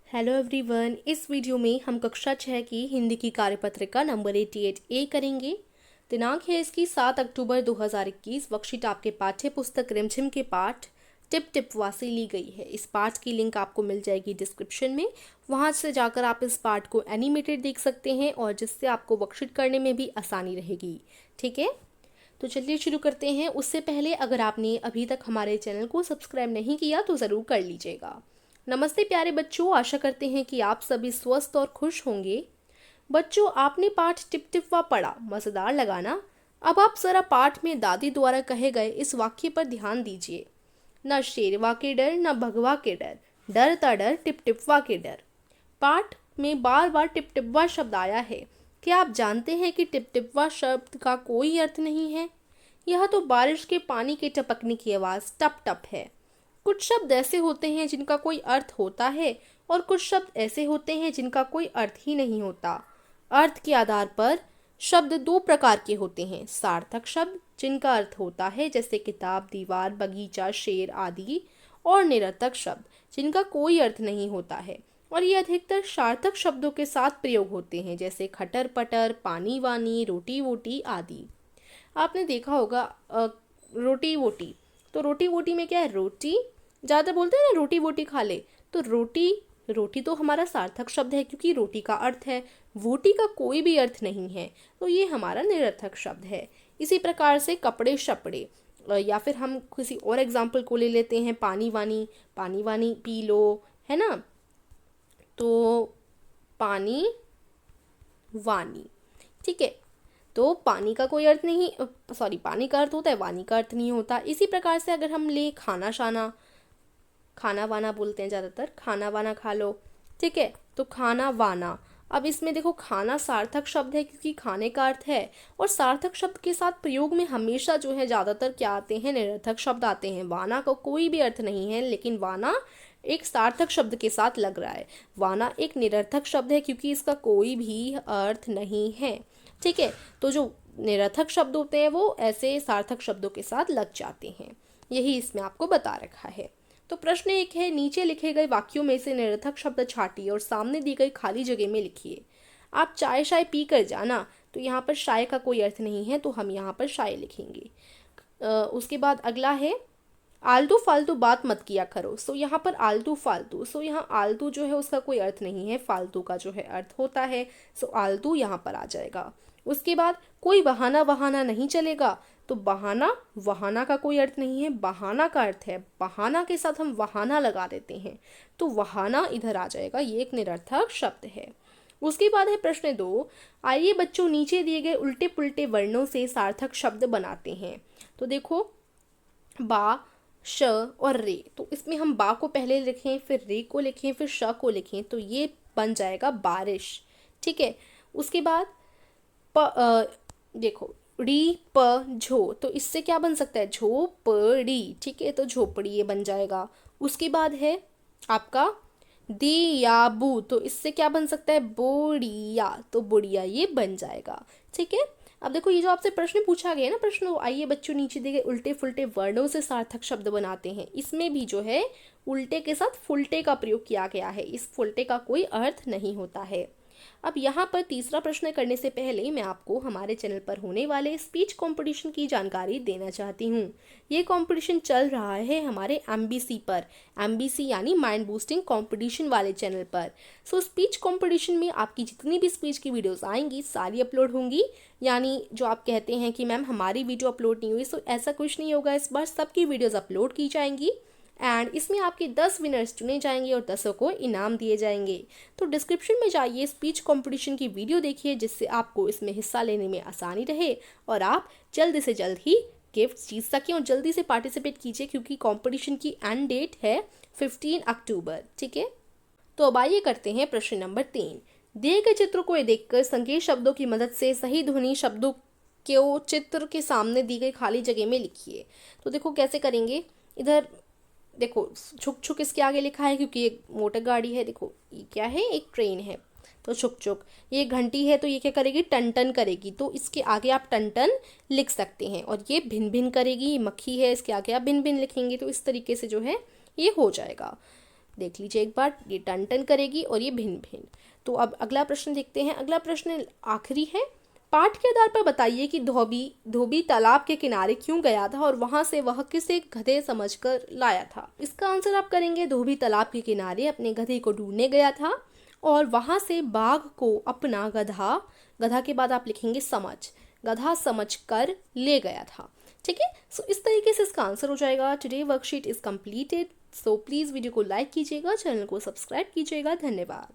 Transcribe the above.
Hello everyone, इस video में हम कक्षा 6 की हिंदी की कार्यपत्रिका नंबर 88A करेंगे। दिनांक है इसकी 7 अक्टूबर 2021। वर्कशीट आपके पाठ्य पुस्तक रिमझिम के पाठ टिप टिप वासी ली गई है। इस पाठ की लिंक आपको मिल जाएगी डिस्क्रिप्शन में, वहां से जाकर आप इस पाठ को एनिमेटेड देख सकते हैं और जिससे आपको वर्कशीट करने में भी आसानी रहेगी। ठीक है, तो चलिए शुरू करते हैं। उससे पहले अगर आपने अभी तक हमारे चैनल को सब्सक्राइब नहीं किया तो ज़रूर कर लीजिएगा। नमस्ते प्यारे बच्चों, आशा करते हैं कि आप सभी स्वस्थ और खुश होंगे। बच्चों, आपने पाठ टिप टिप वा पढ़ा, मज़ेदार लगा ना? अब आप जरा पाठ में दादी द्वारा कहे गए इस वाक्य पर ध्यान दीजिए। न शेरवा के डर न भगवा के डर, डर ता डर टिप टिपवा के डर। पाठ में बार बार टिप टिपवा शब्द आया है। क्या आप जानते हैं कि टिप टिपवा शब्द का कोई अर्थ नहीं है? यह तो बारिश के पानी के टपकने की आवाज़ टप टप है। कुछ शब्द ऐसे होते हैं जिनका कोई अर्थ होता है और कुछ शब्द ऐसे होते हैं जिनका कोई अर्थ ही नहीं होता। अर्थ के आधार पर शब्द दो प्रकार के होते हैं। सार्थक शब्द जिनका अर्थ होता है जैसे किताब, दीवार, बगीचा, शेर आदि, और निरर्थक शब्द जिनका कोई अर्थ नहीं होता है और ये अधिकतर सार्थक शब्दों के साथ प्रयोग होते हैं जैसे खटर पटर, पानी वानी, रोटी वोटी आदि। आपने देखा होगा रोटी वोटी, तो रोटी वोटी में क्या है? रोटी ज़्यादा बोलते हैं ना, रोटी वोटी खा ले, तो रोटी रोटी तो हमारा सार्थक शब्द है क्योंकि रोटी का अर्थ है। वोटी का कोई भी अर्थ नहीं है, तो ये हमारा निरर्थक शब्द है। इसी प्रकार से कपड़े शपड़े, या फिर हम किसी और एग्जाम्पल को ले लेते हैं, पानी वानी पी लो, है ना? तो पानी वानी, ठीक है, तो पानी का कोई अर्थ नहीं, सॉरी, पानी का अर्थ होता है, वानी का अर्थ नहीं होता। इसी प्रकार से अगर हम ले खाना शाना, खाना वाना बोलते हैं ज़्यादातर, खाना वाना खा लो, ठीक है, तो खाना वाना। अब इसमें देखो, खाना सार्थक शब्द है क्योंकि खाने का अर्थ है, और सार्थक शब्द के साथ प्रयोग में हमेशा जो है ज़्यादातर क्या आते हैं? निरर्थक शब्द आते हैं। वाना का कोई भी अर्थ नहीं है, लेकिन वाना एक सार्थक शब्द के साथ लग रहा है। वाना एक निरर्थक शब्द है क्योंकि इसका कोई भी अर्थ नहीं है। ठीक है, तो जो निरर्थक शब्द होते हैं वो ऐसे सार्थक शब्दों के साथ लग जाते हैं। यही इसमें आपको बता रखा है। तो प्रश्न एक है, नीचे लिखे गए वाक्यों में से निरर्थक शब्द छाटिए और सामने दी गई खाली जगह में लिखिए। आप चाय शाय पी कर जाना, तो यहाँ पर शाय का कोई अर्थ नहीं है, तो हम यहाँ पर शाय लिखेंगे। उसके बाद अगला है, आलतू फालतू बात मत किया करो। सो यहाँ पर आलतू फालतू, सो यहाँ आलतू जो है उसका कोई अर्थ नहीं है, फालतू का जो है अर्थ होता है, सो आलतू यहाँ पर आ जाएगा। उसके बाद कोई बहाना वहाना नहीं चलेगा, तो बहाना वहाना का कोई अर्थ नहीं है, बहाना का अर्थ है, बहाना के साथ हम वहाना लगा देते हैं, तो वहाना इधर आ जाएगा, ये एक निरर्थक शब्द है। उसके बाद है प्रश्न 2, आइए बच्चों नीचे दिए गए उल्टे पुल्टे वर्णों से सार्थक शब्द बनाते हैं। तो देखो, बा, श और रे, तो इसमें हम बा को पहले लिखें, फिर रे को लिखें, फिर श को लिखें, तो ये बन जाएगा बारिश। ठीक है, उसके बाद देखो, री प झो, तो इससे क्या बन सकता है? झोपड़ी। ठीक है, तो झोपड़ी ये बन जाएगा। उसके बाद है आपका दियाबू, तो इससे क्या बन सकता है? बोड़िया, तो बुढ़िया ये बन जाएगा। ठीक है, अब देखो, ये जो आपसे प्रश्न पूछा गया ना, प्रश्न आइए बच्चों नीचे दिए गए उल्टे फुल्टे वर्णों से सार्थक शब्द बनाते हैं, इसमें भी जो है उल्टे के साथ फुल्टे का प्रयोग किया गया है। इस फुल्टे का कोई अर्थ नहीं होता है। अब यहाँ पर तीसरा प्रश्न करने से पहले मैं आपको हमारे चैनल पर होने वाले स्पीच कंपटीशन की जानकारी देना चाहती हूँ। ये कंपटीशन चल रहा है हमारे MBC पर, MBC यानी माइंड बूस्टिंग कंपटीशन वाले चैनल पर। सो स्पीच कंपटीशन में आपकी जितनी भी स्पीच की वीडियोस आएंगी सारी अपलोड होंगी। यानी जो आप कहते हैं कि मैम हमारी वीडियो अपलोड नहीं हुई, सो ऐसा कुछ नहीं होगा, इस बार सबकी वीडियोस अपलोड की जाएंगी एंड इसमें आपके 10 विनर्स चुने जाएंगे और 10 को इनाम दिए जाएंगे। तो डिस्क्रिप्शन में जाइए, स्पीच कंपटीशन की वीडियो देखिए जिससे आपको इसमें हिस्सा लेने में आसानी रहे और आप जल्द से जल्द ही गिफ्ट जीत सकें, और जल्दी से पार्टिसिपेट कीजिए क्योंकि कंपटीशन की एंड डेट है 15 अक्टूबर। ठीक है, तो अब आइए करते हैं प्रश्न नंबर 3। दिए गए चित्र को देखकर संकेत शब्दों की मदद से सही ध्वनि शब्दों को चित्र के सामने दी गई खाली जगह में लिखिए। तो देखो कैसे करेंगे। इधर देखो, छुक छुक इसके आगे लिखा है क्योंकि एक मोटर गाड़ी है। देखो ये क्या है? एक ट्रेन है, तो छुक छुक। ये घंटी है, तो ये क्या करेगी? टन टन करेगी, तो इसके आगे आप टन टन लिख सकते हैं। और ये भिन भिन करेगी, ये मक्खी है, इसके आगे आप भिन भिन लिखेंगे, तो इस तरीके से जो है ये हो जाएगा। देख लीजिए एक बार, ये टन टन करेगी और ये भिन्न भिन्न। तो अब अगला प्रश्न देखते हैं। अगला प्रश्न आखिरी है। पाठ के आधार पर बताइए कि धोबी तालाब के किनारे क्यों गया था और वहां से वह किसे गधे समझकर लाया था। इसका आंसर आप करेंगे, धोबी तालाब के किनारे अपने गधे को ढूंढने गया था और वहां से बाघ को अपना गधा के बाद आप लिखेंगे गधा समझ कर ले गया था। ठीक है, सो इस तरीके से इसका आंसर हो जाएगा। Today worksheet is completed. So please video को लाइक कीजिएगा, चैनल को सब्सक्राइब कीजिएगा। धन्यवाद।